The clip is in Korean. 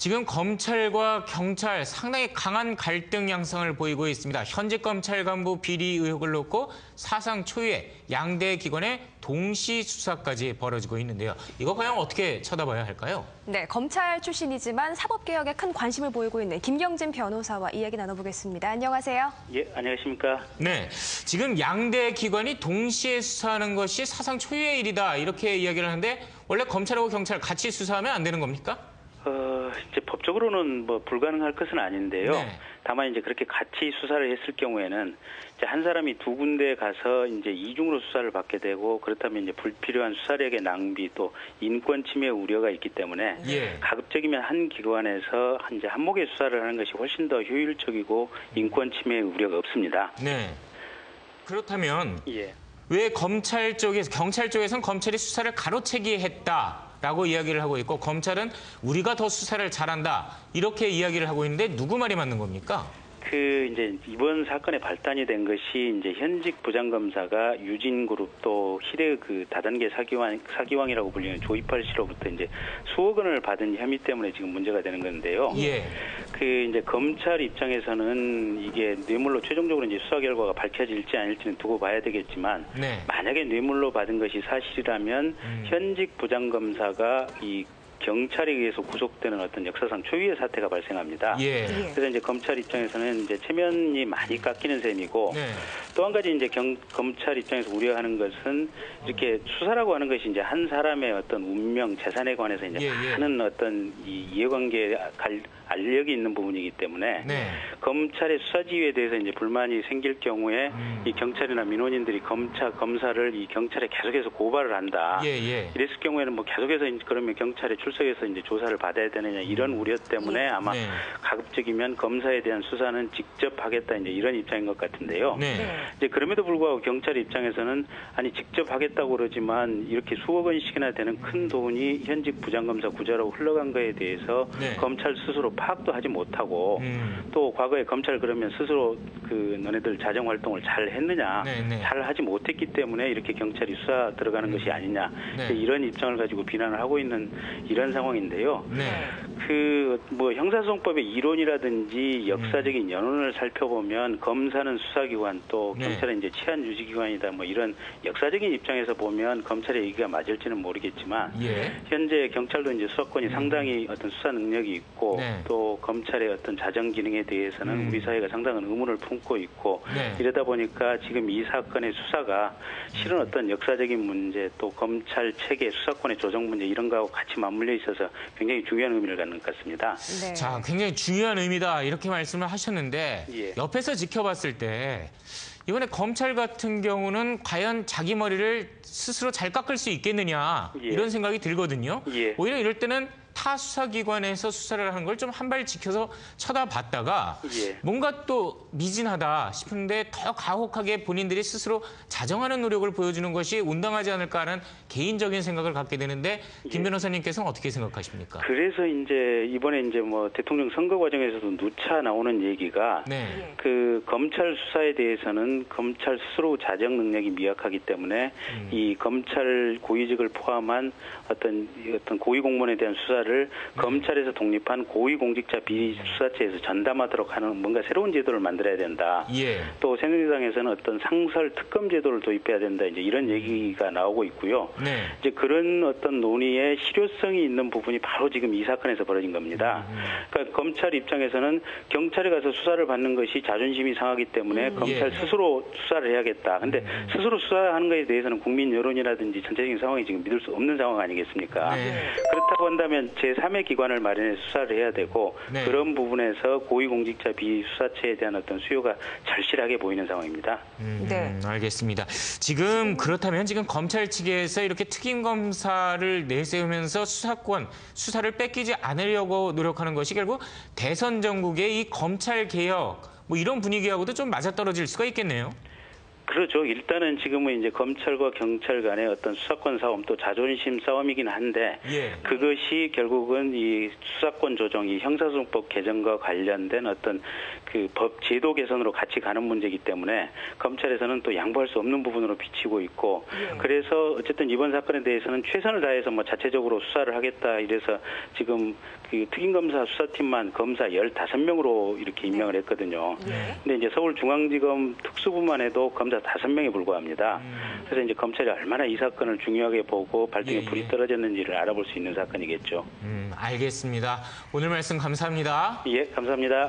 지금 검찰과 경찰 상당히 강한 갈등 양상을 보이고 있습니다. 현직 검찰 간부 비리 의혹을 놓고 사상 초유의 양대 기관의 동시 수사까지 벌어지고 있는데요. 이거 과연 어떻게 쳐다봐야 할까요? 네, 검찰 출신이지만 사법개혁에 큰 관심을 보이고 있는 김경진 변호사와 이야기 나눠보겠습니다. 안녕하세요. 예, 안녕하십니까? 네, 지금 양대 기관이 동시에 수사하는 것이 사상 초유의 일이다 이렇게 이야기를 하는데 원래 검찰하고 경찰 같이 수사하면 안 되는 겁니까? 이제 법적으로는 뭐 불가능할 것은 아닌데요. 네. 다만 이제 그렇게 같이 수사를 했을 경우에는 이제 한 사람이 두 군데 가서 이제 이중으로 수사를 받게 되고 그렇다면 이제 불필요한 수사력의 낭비 또 인권 침해 우려가 있기 때문에 가급적이면 한 기관에서 이제 한목의 수사를 하는 것이 훨씬 더 효율적이고 인권 침해 우려가 없습니다. 네. 그렇다면 왜 검찰 쪽에서 경찰 쪽에서는 검찰이 수사를 가로채기 했다라고 이야기를 하고 있고 검찰은 우리가 더 수사를 잘한다 이렇게 이야기를 하고 있는데 누구 말이 맞는 겁니까? 이제 이번 사건의 발단이 된 것이 이제 현직 부장검사가 유진그룹 또 희대 그 다단계 사기왕이라고 불리는 조이팔 씨로부터 이제 수억 원을 받은 혐의 때문에 지금 문제가 되는 건데요. 이제 검찰 입장에서는 이게 뇌물로 최종적으로 이제 수사 결과가 밝혀질지 아닐지는 두고 봐야 되겠지만 만약에 뇌물로 받은 것이 사실이라면 현직 부장검사가 이 경찰에 의해서 구속되는 어떤 역사상 초유의 사태가 발생합니다. 그래서 이제 검찰 입장에서는 이제 체면이 많이 깎이는 셈이고 또 한 가지 이제 검찰 입장에서 우려하는 것은 이렇게 수사라고 하는 것이 이제 한 사람의 어떤 운명, 재산에 관해서 이제 많은 어떤 이 이해관계 알력이 있는 부분이기 때문에 검찰의 수사 지휘에 대해서 이제 불만이 생길 경우에 이 경찰이나 민원인들이 검사를 이 경찰에 계속해서 고발을 한다. 이랬을 경우에는 뭐 계속해서 그러면 경찰에 출석해서 이제 조사를 받아야 되느냐 이런 우려 때문에 아마 가급적이면 검사에 대한 수사는 직접 하겠다 이제 이런 입장인 것 같은데요. 이제 그럼에도 불구하고 경찰 입장에서는 아니 직접 하겠다고 그러지만 이렇게 수억 원씩이나 되는 큰 돈이 현직 부장검사 구좌로 흘러간 거에 대해서 검찰 스스로 파악도 하지 못하고 또 과거에 검찰 그러면 스스로 너네들 자정 활동을 잘 했느냐 잘 하지 못했기 때문에 이렇게 경찰이 수사 들어가는 것이 아니냐 이런 입장을 가지고 비난을 하고 있는 이런 상황인데요. 뭐 형사소송법의 이론이라든지 역사적인 연원을 살펴보면 검사는 수사기관 또 경찰은 이제 치안 유지기관이다 뭐 이런 역사적인 입장에서 보면 검찰의 얘기가 맞을지는 모르겠지만 현재 경찰도 이제 수사권이 상당히 어떤 수사 능력이 있고 또 검찰의 어떤 자정 기능에 대해서는 우리 사회가 상당한 의문을 품고 있고 이러다 보니까 지금 이 사건의 수사가 실은 어떤 역사적인 문제 또 검찰 체계 수사권의 조정 문제 이런 거하고 같이 맞물려 있어서 굉장히 중요한 의미를 갖는 것 같습니다. 자, 굉장히 중요한 의미다 이렇게 말씀을 하셨는데 옆에서 지켜봤을 때 이번에 검찰 같은 경우는 과연 자기 머리를 스스로 잘 깎을 수 있겠느냐 이런 생각이 들거든요. 오히려 이럴 때는 타 수사기관에서 수사를 하는 걸 좀 한 발 지켜서 쳐다봤다가 뭔가 또 미진하다 싶은데 더 가혹하게 본인들이 스스로 자정하는 노력을 보여주는 것이 온당하지 않을까 하는 개인적인 생각을 갖게 되는데 김 변호사님께서는 어떻게 생각하십니까? 그래서 이제 이번에 이제 뭐 대통령 선거 과정에서도 누차 나오는 얘기가 그 검찰 수사에 대해서는 검찰 스스로 자정 능력이 미약하기 때문에 이 검찰 고위직을 포함한 어떤 고위공무원에 대한 수사를 검찰에서 독립한 고위공직자 비수사처에서 전담하도록 하는 뭔가 새로운 제도를 만들어야 된다. 또 새누리당에서는 어떤 상설 특검 제도를 도입해야 된다. 이제 이런 얘기가 나오고 있고요. 이제 그런 어떤 논의에 실효성이 있는 부분이 바로 지금 이 사건에서 벌어진 겁니다. 그러니까 검찰 입장에서는 경찰에 가서 수사를 받는 것이 자존심이 상하기 때문에 검찰 스스로 수사를 해야겠다. 근데 스스로 수사하는 것에 대해서는 국민 여론이라든지 전체적인 상황이 지금 믿을 수 없는 상황 아니겠습니까? 그렇다고 한다면 제3의 기관을 마련해서 수사를 해야 되고 그런 부분에서 고위공직자 비수사처에 대한 어떤 수요가 절실하게 보이는 상황입니다. 알겠습니다. 지금 그렇다면 지금 검찰 측에서 이렇게 특임검사를 내세우면서 수사를 뺏기지 않으려고 노력하는 것이 결국 대선 전국의 이 검찰 개혁 뭐 이런 분위기하고도 좀 맞아떨어질 수가 있겠네요. 그렇죠. 일단은 지금은 이제 검찰과 경찰 간의 어떤 수사권 싸움 또 자존심 싸움이긴 한데 예. 그것이 결국은 이 수사권 조정, 이 형사소송법 개정과 관련된 어떤 그 법 제도 개선으로 같이 가는 문제이기 때문에 검찰에서는 또 양보할 수 없는 부분으로 비치고 있고 그래서 어쨌든 이번 사건에 대해서는 최선을 다해서 뭐 자체적으로 수사를 하겠다 이래서 지금 그 특임검사 수사팀만 검사 15명으로 이렇게 임명을 했거든요. 근데 이제 서울중앙지검 특수부만 해도 검사 5명에 불과합니다. 그래서 이제 검찰이 얼마나 이 사건을 중요하게 보고 발등에 불이 떨어졌는지를 알아볼 수 있는 사건이겠죠. 알겠습니다. 오늘 말씀 감사합니다. 예, 감사합니다.